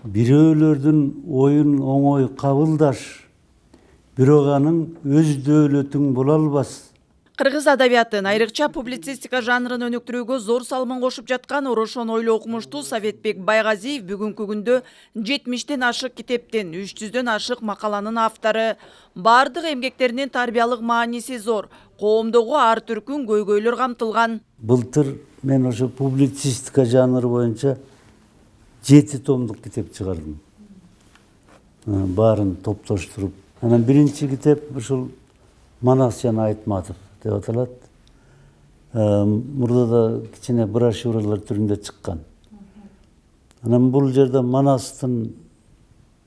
бирөөлөрдүн оюн оңой кабылдаш, бирок анын өз дөөлөтүң боло албас. Кыргыз адабиятын, айрыкча публицистика жанрын өнүктүрүүгө зор салымын кошуп жаткан Орошон ойлуу окумуштуу Советбек Байгазиев бүгүнкү күндө 70тен ашык китептин, 300дөн ашык макаланын автору. Бардык эмгектеринин тарбиялык мааниси зор. Коомдогу ар түркүн көйгөйлөр камтылган. Былтыр мен ошо публицистика жанры боюнча 7 томдук китеп чыгардым. Баарын топтоштуруп. Анан биринчи китеп ушул Манас жана Айтматов деп аталат. Мурда да кичине брошюралар түрүндө чыккан. Анан бул жерде Манастын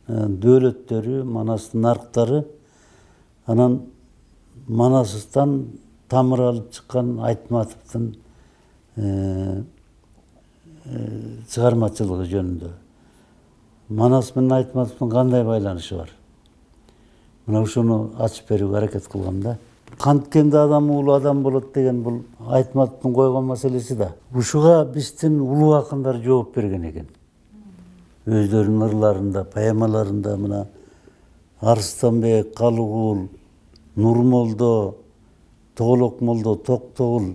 дөөлөттөрү, Манастын арктары, анан Манастан тамыр алып чыккан Айтматовдун чыгармачылыгы жөнүндө. Манас менен Айтматовдун кандай байланышы бар? Мына ошону ачып берүүгө аракет кылгам да. Канткенде адам улуу адам болот деген бул Айтматовдун койгон маселеси да. Ушуга биздин улуу акындар жооп берген экен. Өздөрүнүн ырларында, поэмаларында мына Арыстанбек, Калыгул, Нурмолдо, Тоголокмолдо, Токтогул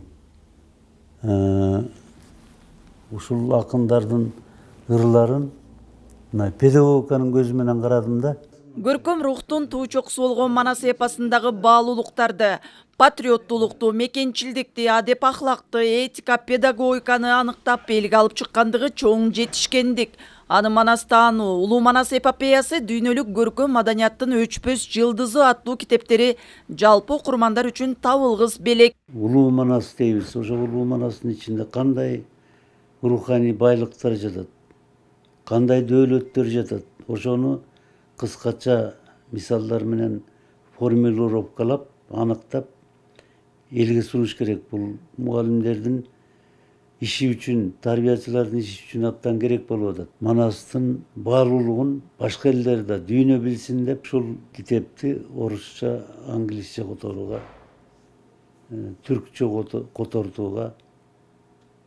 ушул акындардын ырларын педагогиканын көзү менен карадым да. Көркөм рухтун туучоксу болгон Манас эпосундагы баалуулуктарды, патриоттуулукту, мекенчилдикти, адеп ахлакты, этика, педагогиканы аныктап элге алып чыккандыгы чоң жетишкендик. Аны Манастан Улуу Манас эпопеясы дүйнөлүк көркөм маданияттын өчпөс жылдызы аттуу китептери жалпы окурмандар үчүн табылгыс белек. Улуу Манас дейбиз. Ошо Улуу Манастын ичинде кандай руханий байлыктар жатат, кандай дөөлөттөр жатат. Ошону кыскача мисалдар менен формулировкалап, аныктап элге сунуш керек. Бул мугалимдердин иши үчүн, тарбиячылардын иши үчүн абдан керек болуп атат. Манастын баалуулугун башка элдер да дүйнө билсин деп ушул китепти орусча, англисче которууга, түркчө котортууга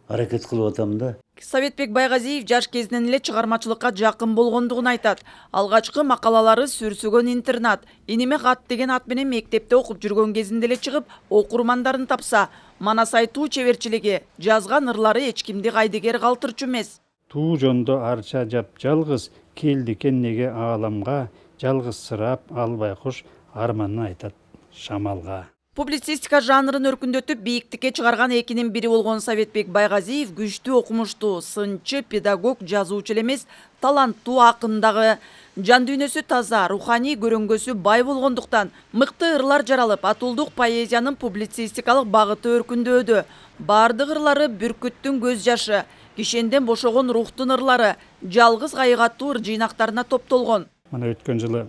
аракет кылып атам да. Советбек Байгазиев жаш кезинен эле чыгармачылыкка жакын болгондугун айтат. Алгачкы макалалары Сүрсүгөн интернат, Иниме кат деген ат менен мектепте окуп жүргөн кезинде эле чыгып, окурмандарын тапса, Манас айтуу чеберчилиги, жазган ырлары эч кимди кайдыгер калтырчу эмес. Туу жондо арча жап жалгыз келди кеннеге ааламга, жалгыз сырап албай куш арманын айтат шамалга. Публицистика жанрын өркүндөтүп бийиктикке чыгарган экинин бири болгон Советбек Байгазиев күчтүү окумуштуу, сынчы, педагог, жазуучу эле эмес, таланттуу акын дагы. Жан дүйнөсү таза, руханий көрөңгөсү бай болгондуктан мыкты ырлар жаралып, атуулдук поэзиянын публицистикалык багыты өркүндөдү. Бардык ырлары бүркүттүн көз жашы, кишенден бошогон рухтун ырлары, жалгыз кайык аттуу ыр жыйнактарына топтолгон. Мына өткөн жылы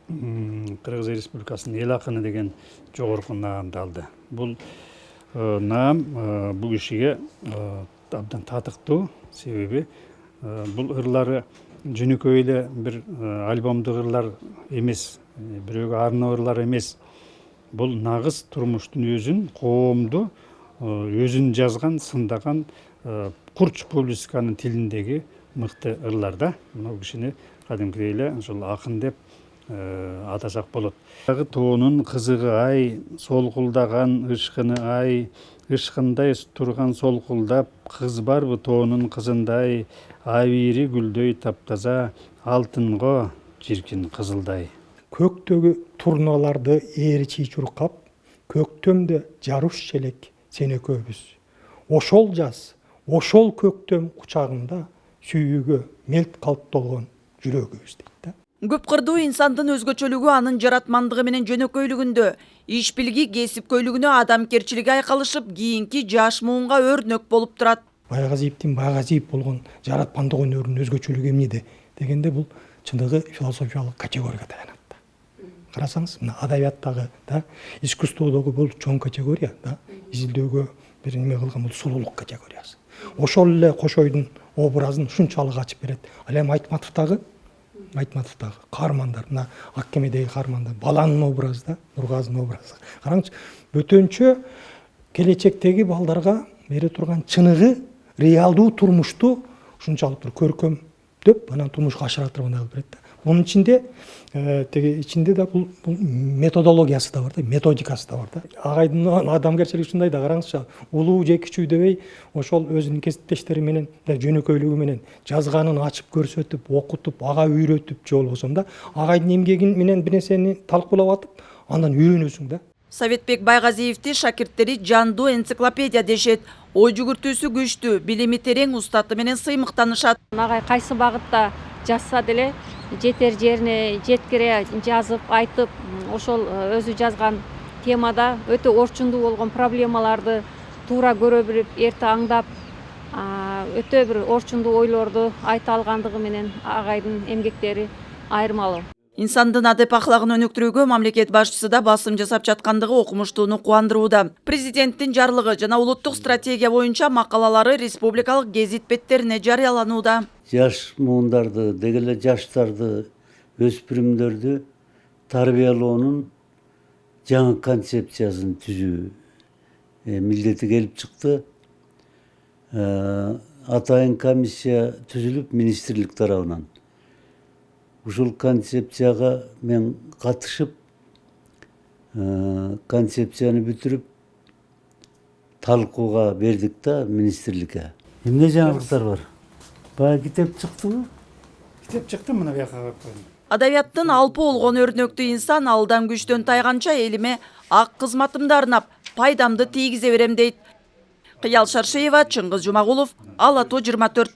Кыргыз Республикасынын эл акыны деген жогорку наамды алды. Бул наам бул кишиге абдан татыктуу, себеби бул ырлары жөнөкөй эле бир альбомдук ырлар эмес, бирөөгө арноо ырлар эмес. Бул нагыз турмуштун өзүн, коомду өзүн жазган, сындаган курч публицистиканын тилиндеги мыкты ырлар да. Бул кишини кадимкидей эле ушул акын деп атасак болот. Тоонун кызыгы ай, солкулдаган ышкыны ай, ышкындай турган солкулдап, кыз барбы тоонун кызындай, абийири гүлдөй таптаза, алтынго жиркин кызылдай. Көктөгү турналарды ээричи чуркап, көктөмдө жаруш челек сен экөөбүз. Ошол жаз, ошол көктөм кучагында сүйүүгө мелт калп толгон жүрөгүбүз дейт да. Көп кырдуу инсандын өзгөчөлүгү анын жаратмандыгы менен жөнөкөйлүгүндө, иш билги, кесипкөйлүгүнө адамкерчилиги айкалышып, кийинки жаш муунга өрнөк болуп турат. Байгазиевдин Байгазиев болгон жаратмандык өнөрүнүн өзгөчөлүгү эмнеде дегенде бул чындыгы философиялык категорияга таянат да. Карасаңыз, мына адабияттагы да, искусстводогу бул чоң категория да, изилдөөгө бир неме кылган бул сулуулук категориясы. Ошол эле Кошойдун образын ушунчалык ачып берет. Ал эми Айтматовдагы каармандар, мына Ак кемедеги каармандар, баланын образы да, Нургазынын образы. Караңызчы, бөтөнчө келечектеги балдарга бере турган чыныгы, реалдуу турмушту ушунчалык бир көркөм түптөп анан турмушка ашыратып андай кылып берет да. Мунун ичинде да бул методологиясы да бар да, методикасы да бар да. Агайдын адамгерчилиги ушундай да, караңызчы, улуу же кичүү дебей ошол өзүнүн кесиптештери менен жөнөкөйлүгү менен жазганын ачып көрсөтүп, окутуп, ага үйрөтүп же болбосо да агайдын эмгеги менен бир нерсени талкуулап атып, андан үйрөнөсүң да. Советбек Байгазиевти шакирттери жандуу энциклопедия дешет. Ой жүгүртүүсү күчтүү, билими терең, устаты менен сыймыктанышат. Агай кайсы багытта жазса деле жетер жерине жеткире жазып айтып, ошол өзү жазган темада өтө орчундуу болгон проблемаларды туура көрө билип, эрте аңдап, өтө бир орчундуу ойлорду айта алгандыгы менен агайдын эмгектери айырмалуу. Инсандын адеп ахлагын өнүктүрүүгө мамлекет башчысы да басым жасап жаткандыгы окумуштууну кубандырууда. Президенттин жарлыгы жана улуттук стратегия боюнча макалалары республикалык гезит беттерине жарыяланууда. Жаш муундарды, деги эле жаштарды, өспүрүмдөрдү тарбиялоонун жаңы концепциясын түзүү милдети келип чыкты. Атайын комиссия түзүлүп министрлик тарабынан. Ушул концепцияга мен катышып, концепцияны бүтүрүп, талкууга бердик да министрликке. Эмне жаңылыктар бар? Баягы китеп чыктыбы? Китеп чыкты, мына бияка коюп койдум. Адабияттын алпы болгон өрнөктүү инсан алдан күчтөн тайганча элиме ак кызматымды арнап, пайдамды тийгизе берем дейт. Кыял Шаршеева, Чыңгыз Жумагулов, Ала-Тоо 24.